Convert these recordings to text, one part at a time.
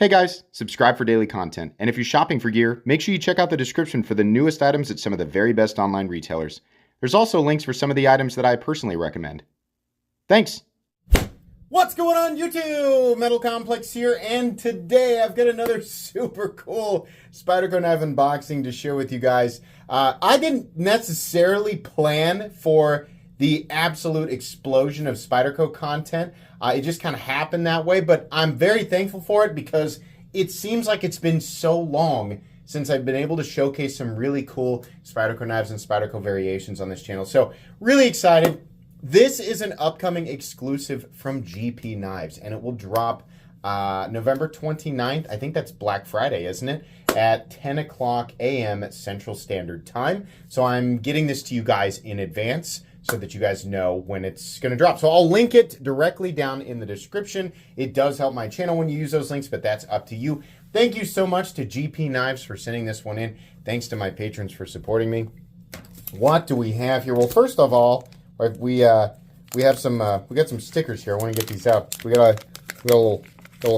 Hey guys, subscribe for daily content. And if you're shopping for gear, make sure you check out the description for the newest items at some of the very best online retailers. There's also links for some of the items that I personally recommend. Thanks! What's going on YouTube? Metal Complex here, and today I've got another super cool Spyderco knife unboxing to share with you guys. I didn't necessarily plan for the absolute explosion of Spyderco content. It just kind of happened that way, but I'm very thankful for it because it seems like it's been so long since I've been able to showcase some really cool Spyderco knives and Spyderco variations on this channel. So really excited. This is an upcoming exclusive from GP Knives, and it will drop November 29th. I think that's Black Friday, isn't it? At 10 o'clock a.m. Central Standard Time. So I'm getting this to you guys in advance so that you guys know when it's going to drop. So I'll link it directly down in the description. It does help my channel when you use those links, but that's up to you. Thank you so much to GP Knives for sending this one in. Thanks to my patrons for supporting me. What do we have here? Well, first of all, we got some stickers here. I want to get these out. We got a little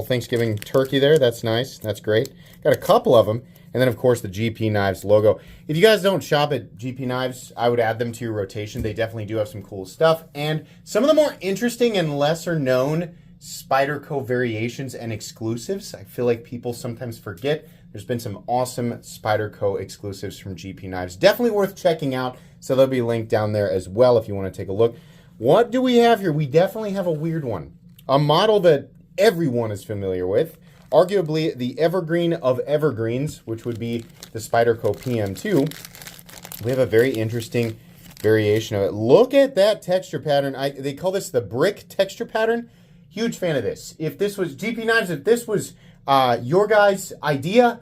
Thanksgiving turkey there. That's nice. That's great. Got a couple of them. And then, of course, the GP Knives logo. If you guys don't shop at GP Knives, I would add them to your rotation. They definitely do have some cool stuff. And some of the more interesting and lesser known Spyderco variations and exclusives, I feel like people sometimes forget. There's been some awesome Spyderco exclusives from GP Knives. Definitely worth checking out. So they'll be linked down there as well if you want to take a look. What do we have here? We definitely have a weird one. A model that everyone is familiar with. Arguably the evergreen of evergreens, which would be the Spyderco PM2. We have a very interesting variation of it. Look at that texture pattern. They call this the brick texture pattern. Huge fan of this. If this was GP Knives, if this was your guys' idea,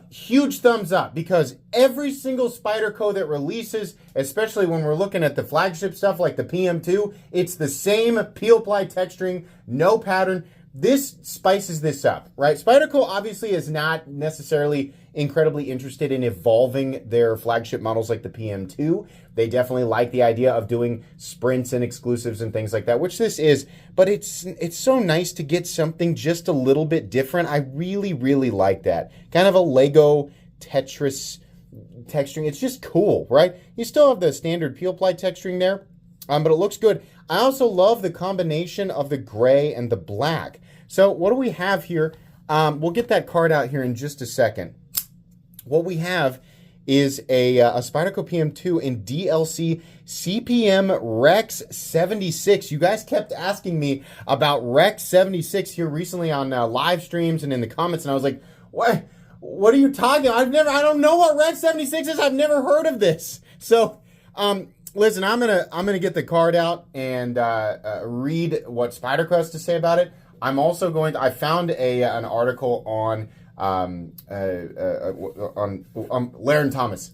huge thumbs up, because every single Spyderco that releases, especially when we're looking at the flagship stuff like the PM2, it's the same peel ply texturing, no pattern. This spices this up, right? Spyderco obviously is not necessarily incredibly interested in evolving their flagship models like the PM2. They definitely like the idea of doing sprints and exclusives and things like that, which this is, but it's so nice to get something just a little bit different. I really, really like that. Kind of a Lego Tetris texturing. It's just cool, right? You still have the standard peel ply texturing there, but it looks good. I also love the combination of the gray and the black. So what do we have here? We'll get that card out here in just a second. What we have is a Spyderco PM2 in DLC CPM Rex 76. You guys kept asking me about Rex 76 here recently on live streams and in the comments, and I was like, what are you talking about? I don't know what Rex 76 is. I've never heard of this. So, listen, I'm gonna get the card out and read what Spyderco has to say about it. I'm also going to, I found an article on Laren Thomas.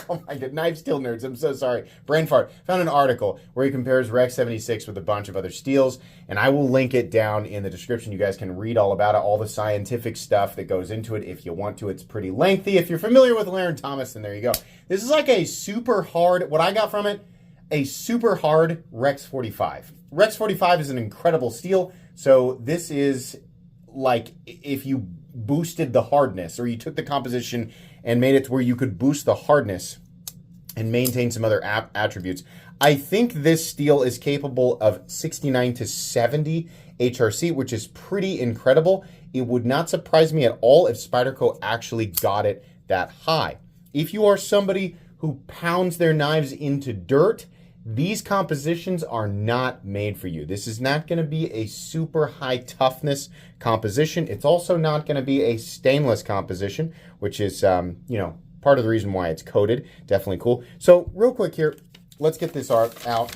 Oh my god, Knife Steel Nerds, I'm so sorry. Brain fart. Found an article where he compares Rex 76 with a bunch of other steels, and I will link it down in the description. You guys can read all about it, all the scientific stuff that goes into it if you want to. It's pretty lengthy. If you're familiar with Laren Thomas, then there you go. This is like a super hard, what I got from it, a super hard Rex 45. Rex 45 is an incredible steel, so this is like if you boosted the hardness, or you took the composition and made it to where you could boost the hardness and maintain some other attributes. I think this steel is capable of 69 to 70 HRC, which is pretty incredible. It would not surprise me at all if Spyderco actually got it that high. If you are somebody who pounds their knives into dirt, these compositions are not made for you. This is not going to be a super high toughness composition. It's also not going to be a stainless composition, which is, you know, part of the reason why it's coated. Definitely cool. So real quick here, let's get this art out.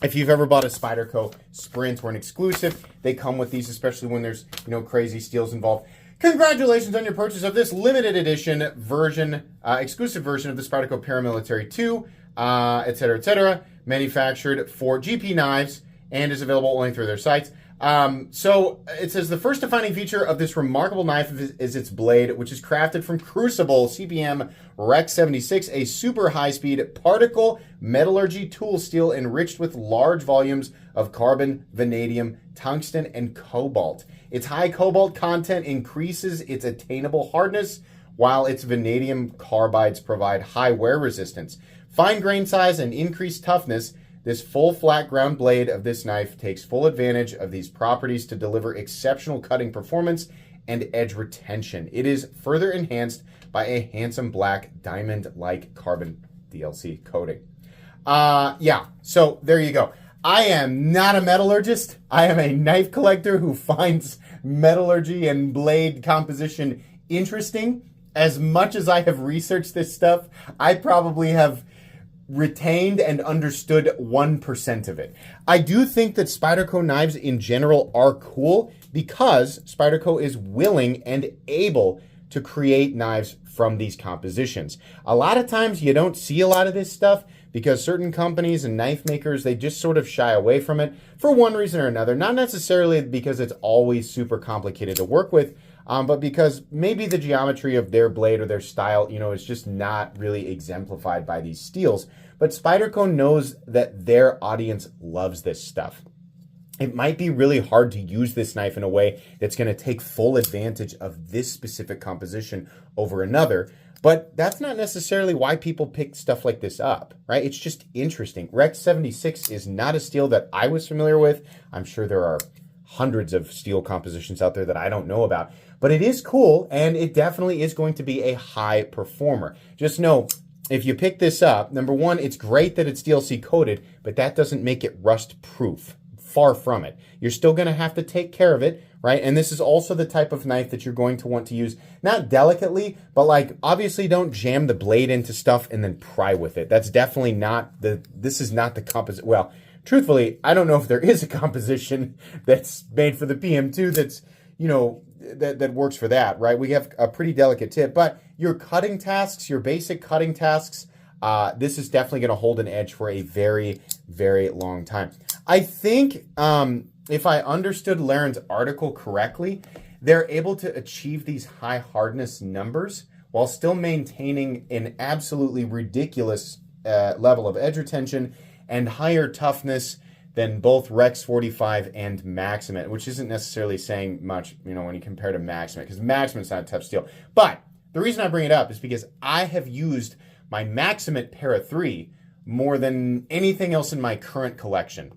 If you've ever bought a Spyderco Sprint or an exclusive, they come with these, especially when there's, you know, crazy steels involved. Congratulations on your purchase of this limited edition version, exclusive version of the Spyderco Paramilitary 2. etc., manufactured for GP Knives and is available only through their sites. So it says the first defining feature of this remarkable knife is its blade, which is crafted from crucible CPM Rex 76, a super high-speed particle metallurgy tool steel enriched with large volumes of carbon, vanadium, tungsten, and cobalt. Its high cobalt content increases its attainable hardness, while its vanadium carbides provide high wear resistance. Fine grain size and increased toughness, this full flat ground blade of this knife takes full advantage of these properties to deliver exceptional cutting performance and edge retention. It is further enhanced by a handsome black diamond-like carbon DLC coating. Yeah, so there you go. I am not a metallurgist. I am a knife collector who finds metallurgy and blade composition interesting. As much as I have researched this stuff, I probably have retained and understood 1% of it. I do think that Spyderco knives in general are cool because Spyderco is willing and able to create knives from these compositions. A lot of times you don't see a lot of this stuff because certain companies and knife makers, they just sort of shy away from it for one reason or another. Not necessarily because it's always super complicated to work with, but because maybe the geometry of their blade or their style, is just not really exemplified by these steels. But Spyderco knows that their audience loves this stuff. It might be really hard to use this knife in a way that's going to take full advantage of this specific composition over another, but that's not necessarily why people pick stuff like this up, right? It's just interesting. Rex 76 is not a steel that I was familiar with. I'm sure there are hundreds of steel compositions out there that I don't know about, but it is cool, and it definitely is going to be a high performer. Just know, if you pick this up, number one, it's great that it's DLC coated, but that doesn't make it rust proof. Far from it. You're still going to have to take care of it, right? And this is also the type of knife that you're going to want to use, not delicately, but like obviously don't jam the blade into stuff and then pry with it. That's definitely not this is not the composition. Well, truthfully, I don't know if there is a composition that's made for the PM2 that's, that works for that, right? We have a pretty delicate tip, but your cutting tasks, your basic cutting tasks, this is definitely going to hold an edge for a very, very long time. I think if I understood Laren's article correctly, they're able to achieve these high hardness numbers while still maintaining an absolutely ridiculous level of edge retention and higher toughness than both Rex 45 and Maximate, which isn't necessarily saying much, when you compare to Maximate, because Maximate's not a tough steel. But the reason I bring it up is because I have used my Maximate Para 3 more than anything else in my current collection.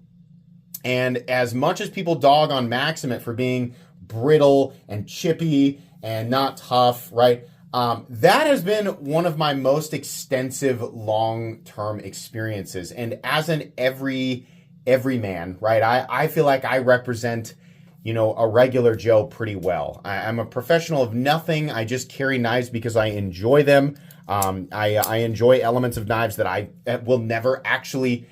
And as much as people dog on Maximate for being brittle and chippy and not tough, right? That has been one of my most extensive long-term experiences. And as an everyman, right? I feel like I represent, a regular Joe pretty well. I'm a professional of nothing. I just carry knives because I enjoy them. I enjoy elements of knives that I will never actually,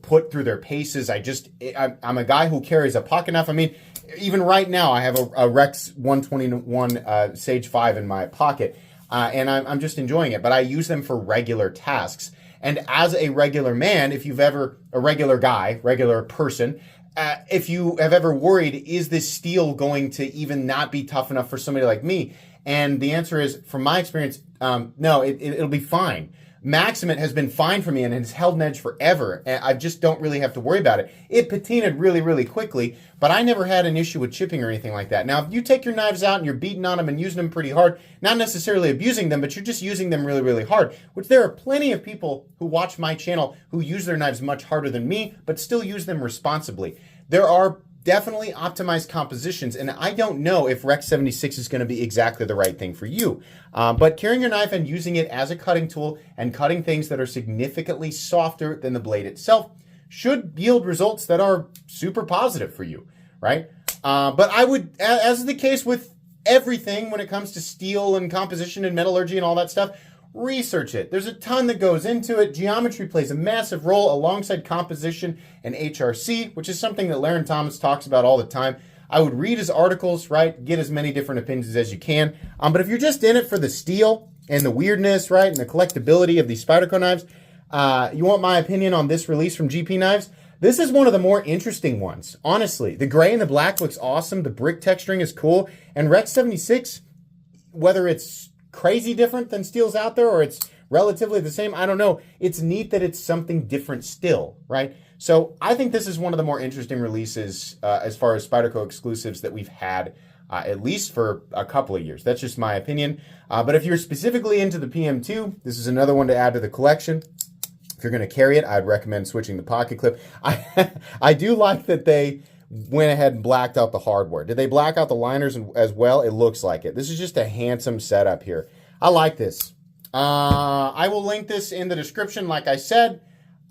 put through their paces. I'm a guy who carries a pocket knife. I mean, even right now, I have a Rex 121 Sage 5 in my pocket, and I'm just enjoying it. But I use them for regular tasks. And as a regular man, a regular guy, regular person, if you have ever worried, is this steel going to even not be tough enough for somebody like me? And the answer is, from my experience, no, it'll be fine. Maximate has been fine for me and has held an edge forever. And I just don't really have to worry about it. It patinaed really, really quickly, but I never had an issue with chipping or anything like that. Now, if you take your knives out and you're beating on them and using them pretty hard, not necessarily abusing them, but you're just using them really, really hard, which there are plenty of people who watch my channel who use their knives much harder than me, but still use them responsibly. There are definitely optimized compositions, and I don't know if Rex 76 is going to be exactly the right thing for you. But carrying your knife and using it as a cutting tool and cutting things that are significantly softer than the blade itself should yield results that are super positive for you, right? But I would, as is the case with everything when it comes to steel and composition and metallurgy and all that stuff, research it. There's a ton that goes into it. Geometry plays a massive role alongside composition and HRC, which is something that Laren Thomas talks about all the time. I would read his articles, right? Get as many different opinions as you can. But if you're just in it for the steel and the weirdness, right, and the collectability of these Spyderco knives, you want my opinion on this release from GP Knives? This is one of the more interesting ones, honestly. The gray and the black looks awesome. The brick texturing is cool. And Rex 76, whether it's crazy different than steels out there or it's relatively the same, I don't know. It's neat that it's something different still, right? So I think this is one of the more interesting releases as far as Spyderco exclusives that we've had, at least for a couple of years. That's just my opinion. But if you're specifically into the PM2, this is another one to add to the collection. If you're going to carry it, I'd recommend switching the pocket clip. I do like that they went ahead and blacked out the hardware. Did they black out the liners as well? It looks like it. This is just a handsome setup here. I like this. I will link this in the description, like I said.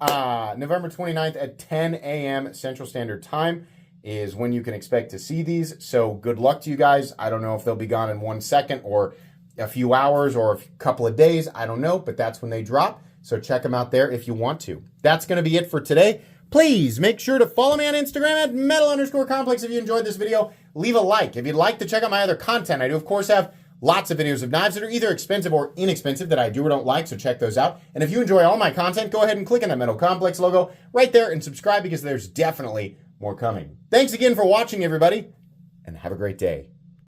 November 29th at 10 a.m. Central Standard Time is when you can expect to see these. So good luck to you guys. I don't know if they'll be gone in 1 second or a few hours or a couple of days. I don't know, but that's when they drop. So check them out there if you want to. That's going to be it for today. Please make sure to follow me on Instagram at metal_complex if you enjoyed this video. Leave a like. If you'd like to check out my other content, I do, of course, have lots of videos of knives that are either expensive or inexpensive that I do or don't like, so check those out. And if you enjoy all my content, go ahead and click on that Metal Complex logo right there and subscribe because there's definitely more coming. Thanks again for watching, everybody, and have a great day.